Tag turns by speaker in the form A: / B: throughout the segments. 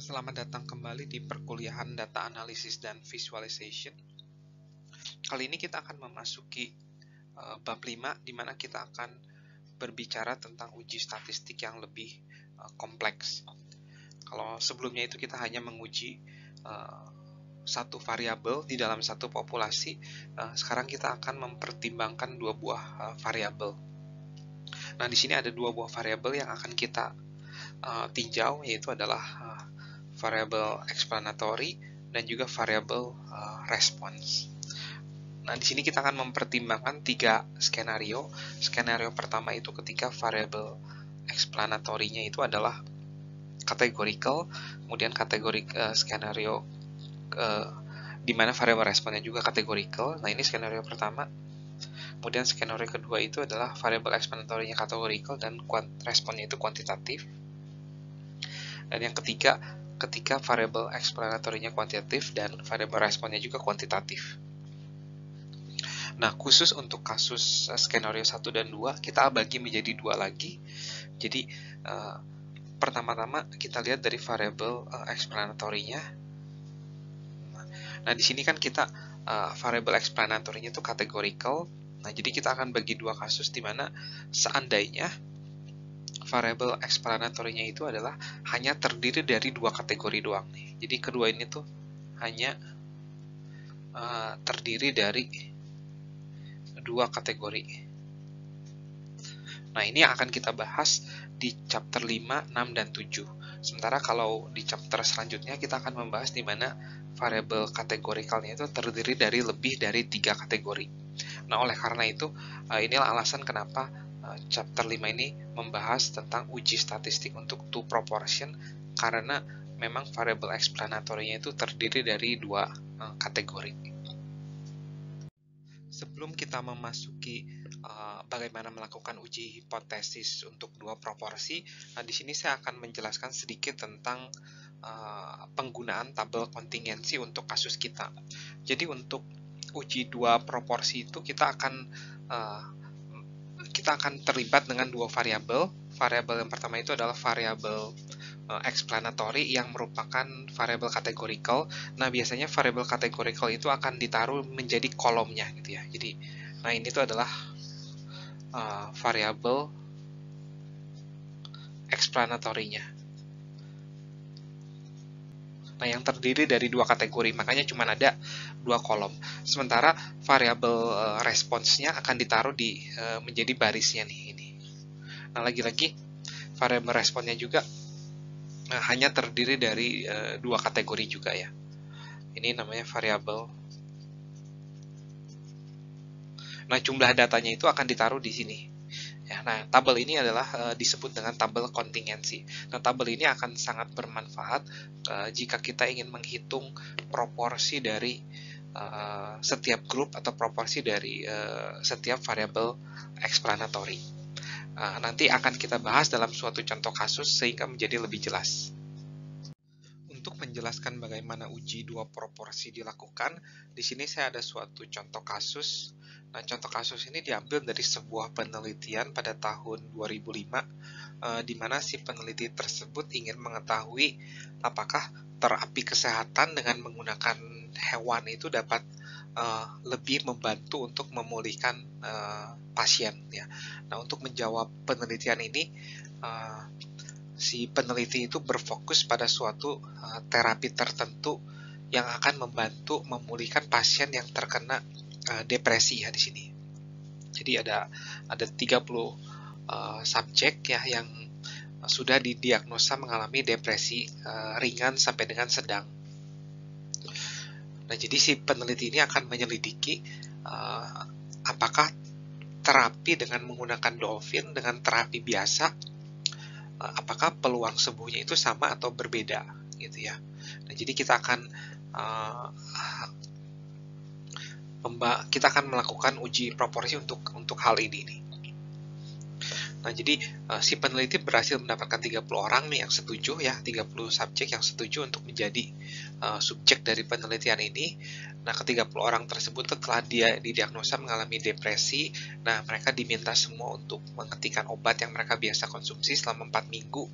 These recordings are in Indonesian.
A: Selamat datang kembali di perkuliahan Data Analysis dan Visualization. Kali ini kita akan memasuki bab 5, di mana kita akan berbicara tentang uji statistik yang lebih kompleks. Kalau sebelumnya itu kita hanya menguji satu variabel di dalam satu populasi, sekarang kita akan mempertimbangkan dua buah variabel. Nah, di sini ada dua buah variabel yang akan kita tinjau, yaitu adalah variabel explanatory dan juga variabel response. Nah, di sini kita akan mempertimbangkan tiga skenario. Skenario pertama itu ketika variabel explanatory-nya itu adalah categorical, kemudian skenario di mana variabel responnya juga categorical. Nah, ini skenario pertama. Kemudian skenario kedua itu adalah variabel explanatory-nya categorical dan responnya itu kuantitatif. Dan yang ketiga, ketika variabel explanatory-nya kuantitatif dan variabel responnya juga kuantitatif. Nah, khusus untuk kasus skenario 1 dan 2, kita bagi menjadi dua lagi. Jadi, pertama-tama kita lihat dari variabel explanatory-nya. Nah, di sini kan kita variabel explanatory-nya itu categorical. Nah, jadi kita akan bagi dua kasus di mana seandainya variabel explanatory-nya itu adalah hanya terdiri dari dua kategori doang nih. Jadi kedua ini tuh hanya terdiri dari dua kategori. Nah, ini yang akan kita bahas di chapter 5, 6, dan 7. Sementara kalau di chapter selanjutnya kita akan membahas di mana variabel kategorikalnya itu terdiri dari lebih dari 3 kategori. Nah, oleh karena itu, inilah alasan kenapa chapter 5 ini membahas tentang uji statistik untuk two proportion, karena memang variabel explanatory-nya itu terdiri dari dua kategori. Sebelum kita memasuki bagaimana melakukan uji hipotesis untuk dua proporsi, di sini saya akan menjelaskan sedikit tentang penggunaan tabel kontingensi untuk kasus kita. Jadi untuk uji dua proporsi itu kita akan terlibat dengan dua variabel. Variabel yang pertama itu adalah variabel explanatory yang merupakan variabel categorical. Nah, biasanya variabel categorical itu akan ditaruh menjadi kolomnya gitu ya. Jadi, nah ini tuh adalah variabel explanatory-nya. Nah, yang terdiri dari dua kategori, makanya cuma ada dua kolom. Sementara variabel response-nya akan ditaruh di menjadi barisnya nih ini. Nah, lagi-lagi variabel responnya juga hanya terdiri dari dua kategori juga ya. Ini namanya variabel. Nah, jumlah datanya itu akan ditaruh di sini. Ya, nah, tabel ini adalah disebut dengan tabel kontingensi. Nah, tabel ini akan sangat bermanfaat jika kita ingin menghitung proporsi dari setiap grup atau proporsi dari setiap variabel explanatory. Nanti akan kita bahas dalam suatu contoh kasus sehingga menjadi lebih jelas. Untuk menjelaskan bagaimana uji dua proporsi dilakukan, di sini saya ada suatu contoh kasus. Nah, contoh kasus ini diambil dari sebuah penelitian pada tahun 2005, di mana si peneliti tersebut ingin mengetahui apakah terapi kesehatan dengan menggunakan hewan itu dapat lebih membantu untuk memulihkan pasien. Ya. Nah, untuk menjawab penelitian ini, si peneliti itu berfokus pada suatu terapi tertentu yang akan membantu memulihkan pasien yang terkena depresi ya di sini. Jadi ada 30 subjek ya yang sudah didiagnosa mengalami depresi ringan sampai dengan sedang. Nah, jadi si peneliti ini akan menyelidiki apakah terapi dengan menggunakan dolphin dengan terapi biasa, apakah peluang sembuhnya itu sama atau berbeda gitu ya. Nah, jadi kita akan melakukan uji proporsi untuk hal ini nih. Nah, jadi si peneliti berhasil mendapatkan 30 orang nih yang setuju ya, 30 subjek yang setuju untuk menjadi subjek dari penelitian ini. Nah, ke-30 orang tersebut setelah dia didiagnosa mengalami depresi, nah mereka diminta semua untuk menghentikan obat yang mereka biasa konsumsi selama 4 minggu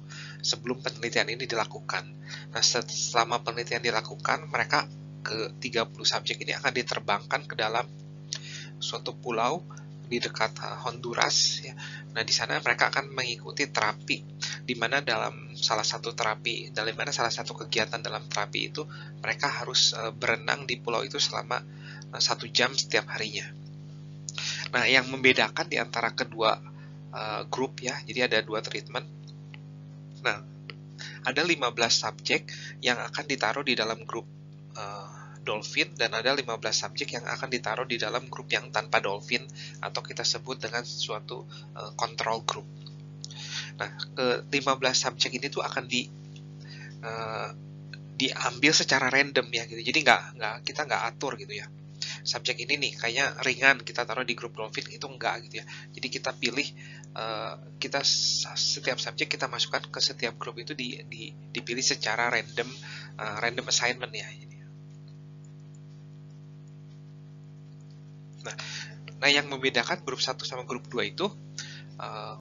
A: sebelum penelitian ini dilakukan. Nah, selama penelitian dilakukan, mereka ke 30 subjek ini akan diterbangkan ke dalam suatu pulau di dekat Honduras ya. Nah, di sana mereka akan mengikuti terapi, di mana dalam salah satu kegiatan dalam terapi itu mereka harus berenang di pulau itu selama 1 jam setiap harinya. Nah, yang membedakan di antara kedua grup ya, jadi ada 2 treatment. Nah, ada 15 subjek yang akan ditaruh di dalam grup dolphin, dan ada 15 subjek yang akan ditaruh di dalam grup yang tanpa dolphin, atau kita sebut dengan suatu control group. Nah, ke 15 subjek ini tuh akan diambil secara random ya gitu. Jadi kita nggak atur gitu ya. Subjek ini nih kayaknya ringan, kita taruh di grup dolphin, itu enggak gitu ya. Jadi kita pilih setiap subjek kita masukkan ke setiap grup itu dipilih secara random, random assignment ya. Nah, yang membedakan grup 1 sama grup 2 itu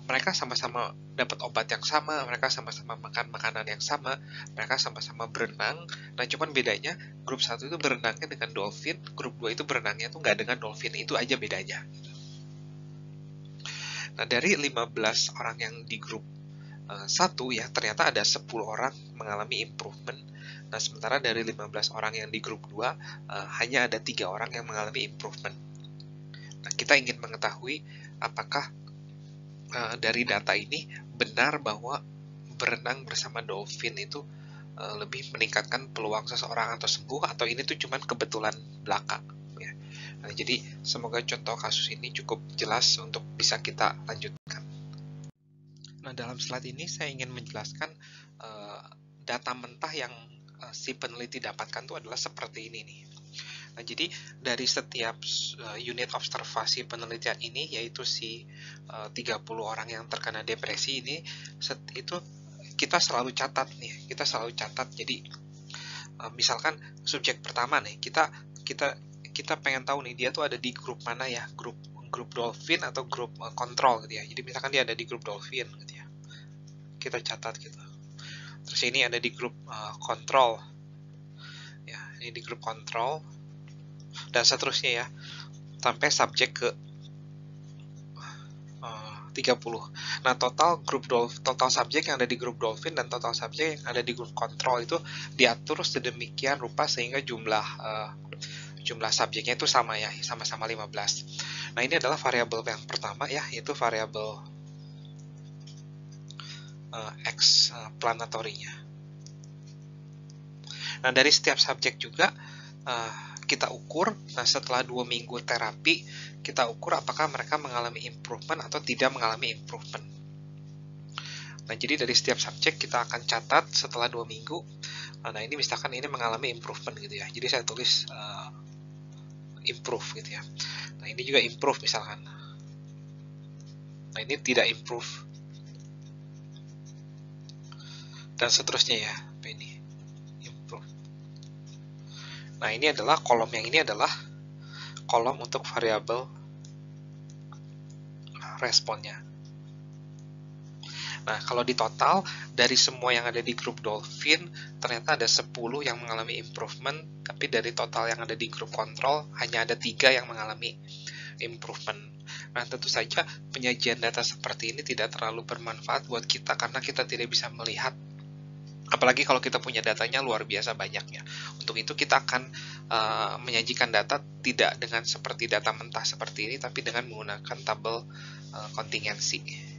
A: mereka sama-sama dapat obat yang sama, mereka sama-sama makan makanan yang sama, mereka sama-sama berenang. Nah, cuman bedanya grup 1 itu berenangnya dengan dolphin, grup 2 itu berenangnya tuh nggak dengan dolphin, itu aja bedanya. Nah, dari 15 orang yang di grup 1 ya, ternyata ada 10 orang mengalami improvement. Nah, sementara dari 15 orang yang di grup 2 hanya ada 3 orang yang mengalami improvement. Nah, kita ingin mengetahui apakah dari data ini benar bahwa berenang bersama dolphin itu lebih meningkatkan peluang seseorang atau sembuh, atau ini tuh cuman kebetulan belaka ya. Nah, jadi semoga contoh kasus ini cukup jelas untuk bisa kita lanjutkan. Nah, dalam slide ini saya ingin menjelaskan data mentah yang si peneliti dapatkan itu adalah seperti ini nih. Nah, jadi dari setiap unit observasi penelitian ini, yaitu si 30 orang yang terkena depresi ini, itu kita selalu catat nih, Jadi misalkan subjek pertama nih, kita pengen tahu nih dia tuh ada di grup mana ya, grup dolphin atau grup kontrol gitu ya. Jadi misalkan dia ada di grup dolphin gitu ya, kita catat gitu. Terus ini ada di grup kontrol ya, ini di grup kontrol, dan seterusnya ya, sampai subjek ke 30. Nah, total subjek yang ada di grup dolphin dan total subjek yang ada di grup kontrol itu diatur sedemikian rupa sehingga jumlah subjeknya itu sama ya, sama-sama 15. Nah, ini adalah variabel yang pertama ya, yaitu variabel explanatory-nya. Nah, dari setiap subjek juga kita ukur. Nah, setelah 2 minggu terapi, kita ukur apakah mereka mengalami improvement atau tidak mengalami improvement. Nah, jadi dari setiap subjek kita akan catat setelah 2 minggu. Nah, ini misalkan ini mengalami improvement gitu ya. Jadi saya tulis improve gitu ya. Nah, ini juga improve misalkan. Nah, ini tidak improve. Dan seterusnya ya. Ini improve. Nah, ini adalah kolom yang ini adalah kolom untuk variabel responnya. Nah, kalau di total dari semua yang ada di grup dolphin, ternyata ada 10 yang mengalami improvement, tapi dari total yang ada di grup kontrol hanya ada 3 yang mengalami improvement. Nah, tentu saja penyajian data seperti ini tidak terlalu bermanfaat buat kita karena kita tidak bisa melihat, apalagi kalau kita punya datanya luar biasa banyaknya. Untuk itu kita akan menyajikan data tidak dengan seperti data mentah seperti ini, tapi dengan menggunakan tabel kontingensi.